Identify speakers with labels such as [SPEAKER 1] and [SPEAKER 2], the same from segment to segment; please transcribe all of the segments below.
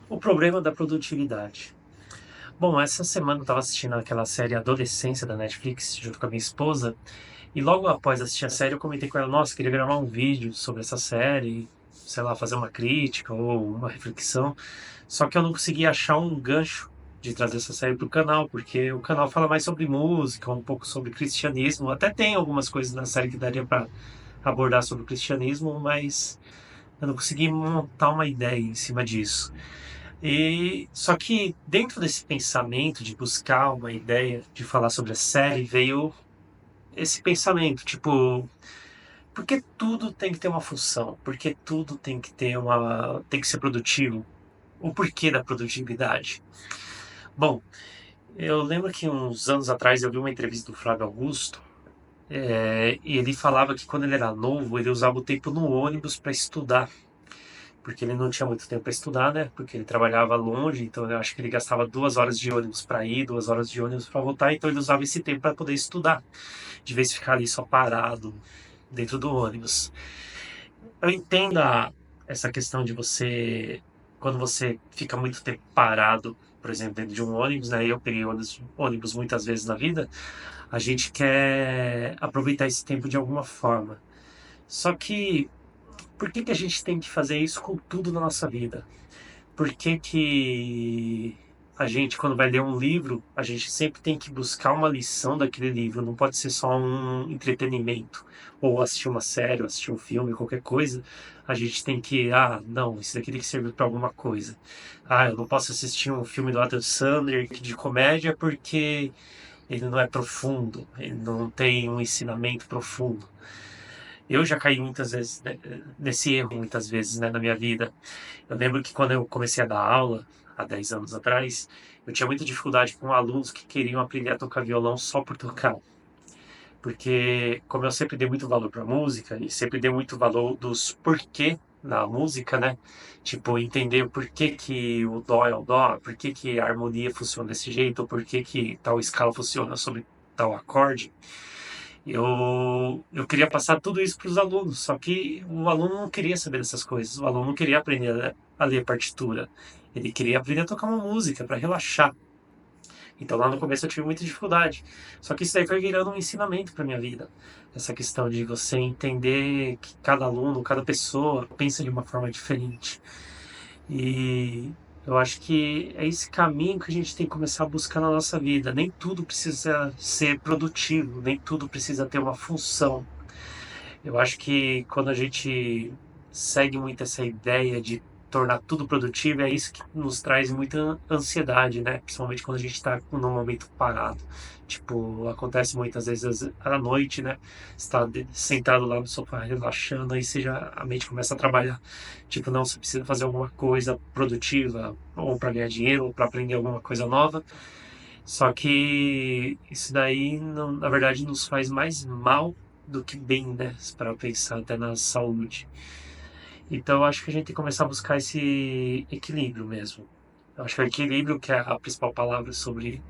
[SPEAKER 1] O problema da produtividade. Bom, essa semana eu estava assistindo aquela série Adolescência da Netflix, junto com a minha esposa, e logo após assistir a série eu comentei com ela, nossa, queria gravar um vídeo sobre essa série, sei lá, fazer uma crítica ou uma reflexão, só que eu não consegui achar um gancho de trazer essa série para o canal, porque o canal fala mais sobre música, um pouco sobre cristianismo, até tem algumas coisas na série que daria para abordar sobre o cristianismo, mas eu não consegui montar uma ideia em cima disso. E só que dentro desse pensamento de buscar uma ideia de falar sobre a série, veio esse pensamento, tipo, por que tudo tem que ter uma função? Por que tudo tem que ser produtivo? O porquê da produtividade? Bom, eu lembro que uns anos atrás eu vi uma entrevista do Flávio Augusto, e ele falava que quando ele era novo, ele usava o tempo no ônibus para estudar. Porque ele não tinha muito tempo para estudar, né? Porque ele trabalhava longe, então eu acho que ele gastava 2 horas de ônibus para ir, 2 horas de ônibus para voltar, então ele usava esse tempo para poder estudar, de vez em ficar ali só parado dentro do ônibus. Eu entendo essa questão de você, quando você fica muito tempo parado, por exemplo, dentro de um ônibus, né? Eu peguei ônibus muitas vezes na vida, a gente quer aproveitar esse tempo de alguma forma. Só que por que que a gente tem que fazer isso com tudo na nossa vida? Por que que a gente, quando vai ler um livro, a gente sempre tem que buscar uma lição daquele livro, não pode ser só um entretenimento, ou assistir uma série, ou assistir um filme, qualquer coisa, a gente tem que, não, isso daqui tem que servir para alguma coisa. Eu não posso assistir um filme do Adam Sandler de comédia porque ele não é profundo, ele não tem um ensinamento profundo. Eu já caí muitas vezes, né, nesse erro, muitas vezes, né, na minha vida. Eu lembro que quando eu comecei a dar aula, há 10 anos atrás, eu tinha muita dificuldade com alunos que queriam aprender a tocar violão só por tocar. Porque, como eu sempre dei muito valor para música, e sempre dei muito valor dos porquê na música, né? Tipo, entender o porquê que o dó é o dó, porquê que a harmonia funciona desse jeito, ou porquê que tal escala funciona sobre tal acorde. Eu queria passar tudo isso para os alunos, só que o aluno não queria saber dessas coisas, o aluno não queria aprender a ler partitura, ele queria aprender a tocar uma música para relaxar. Então lá no começo eu tive muita dificuldade, só que isso daí foi virando um ensinamento para minha vida. Essa questão de você entender que cada aluno, cada pessoa pensa de uma forma diferente. E eu acho que é esse caminho que a gente tem que começar a buscar na nossa vida. Nem tudo precisa ser produtivo, nem tudo precisa ter uma função. Eu acho que quando a gente segue muito essa ideia de tornar tudo produtivo, é isso que nos traz muita ansiedade, né? Principalmente quando a gente está num momento parado. Tipo, acontece muitas vezes à noite, né? Você está sentado lá no sofá relaxando, aí a mente começa a trabalhar. Tipo, não, você precisa fazer alguma coisa produtiva, ou para ganhar dinheiro, ou para aprender alguma coisa nova. Só que isso daí, na verdade, nos faz mais mal do que bem, né? Para pensar até na saúde. Então, eu acho que a gente tem que começar a buscar esse equilíbrio mesmo. Eu acho que o equilíbrio que é a principal palavra sobre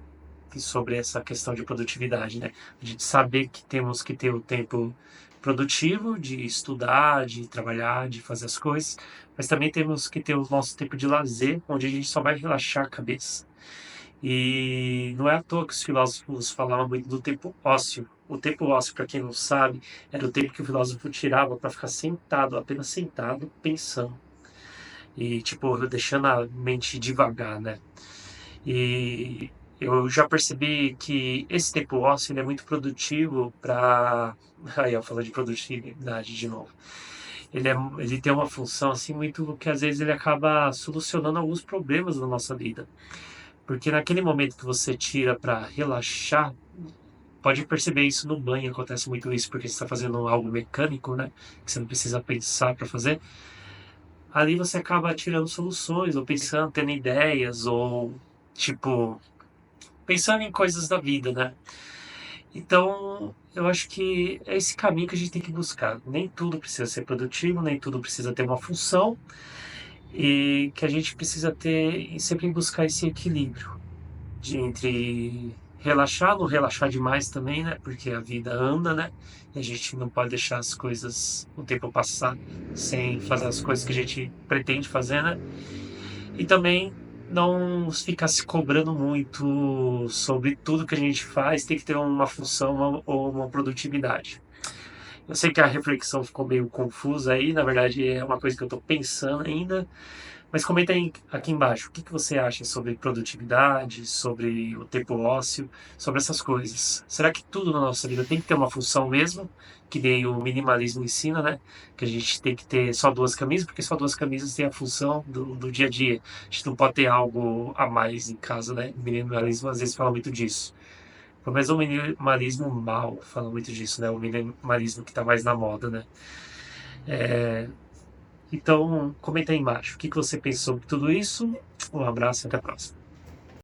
[SPEAKER 1] essa questão de produtividade, né? A gente saber que temos que ter o tempo produtivo de estudar, de trabalhar, de fazer as coisas, mas também temos que ter o nosso tempo de lazer, onde a gente só vai relaxar a cabeça. E não é à toa que os filósofos falavam muito do tempo ósseo. O tempo ósseo, para quem não sabe, era o tempo que o filósofo tirava para ficar sentado, apenas sentado, pensando. E, tipo, deixando a mente devagar, né? E eu já percebi que esse tempo ósseo ele é muito produtivo para. Aí eu falo de produtividade de novo. Ele tem uma função assim muito que às vezes ele acaba solucionando alguns problemas na nossa vida. Porque naquele momento que você tira para relaxar, pode perceber isso no banho, acontece muito isso, porque você está fazendo algo mecânico, né? Que você não precisa pensar para fazer. Ali você acaba tirando soluções, ou pensando, tendo ideias, ou tipo, pensando em coisas da vida, né? Então, eu acho que é esse caminho que a gente tem que buscar. Nem tudo precisa ser produtivo, nem tudo precisa ter uma função, e que a gente precisa ter e sempre buscar esse equilíbrio entre relaxar, não relaxar demais também, né? Porque a vida anda, né? E a gente não pode deixar as coisas, o tempo passar sem fazer as coisas que a gente pretende fazer, né? E também não ficar se cobrando muito sobre tudo que a gente faz, tem que ter uma função ou uma produtividade. Eu sei que a reflexão ficou meio confusa aí, na verdade é uma coisa que eu estou pensando ainda, mas comenta aí aqui embaixo, o que que você acha sobre produtividade, sobre o tempo ósseo, sobre essas coisas. Será que tudo na nossa vida tem que ter uma função mesmo? Que nem o minimalismo ensina, né? Que a gente tem que ter só duas camisas, porque só duas camisas tem a função do dia a dia. A gente não pode ter algo a mais em casa, né? O minimalismo às vezes fala muito disso. Pelo menos o minimalismo mal fala muito disso, né? O minimalismo que tá mais na moda, né? Então, comenta aí embaixo o que que você pensou sobre tudo isso. Um abraço e até a próxima.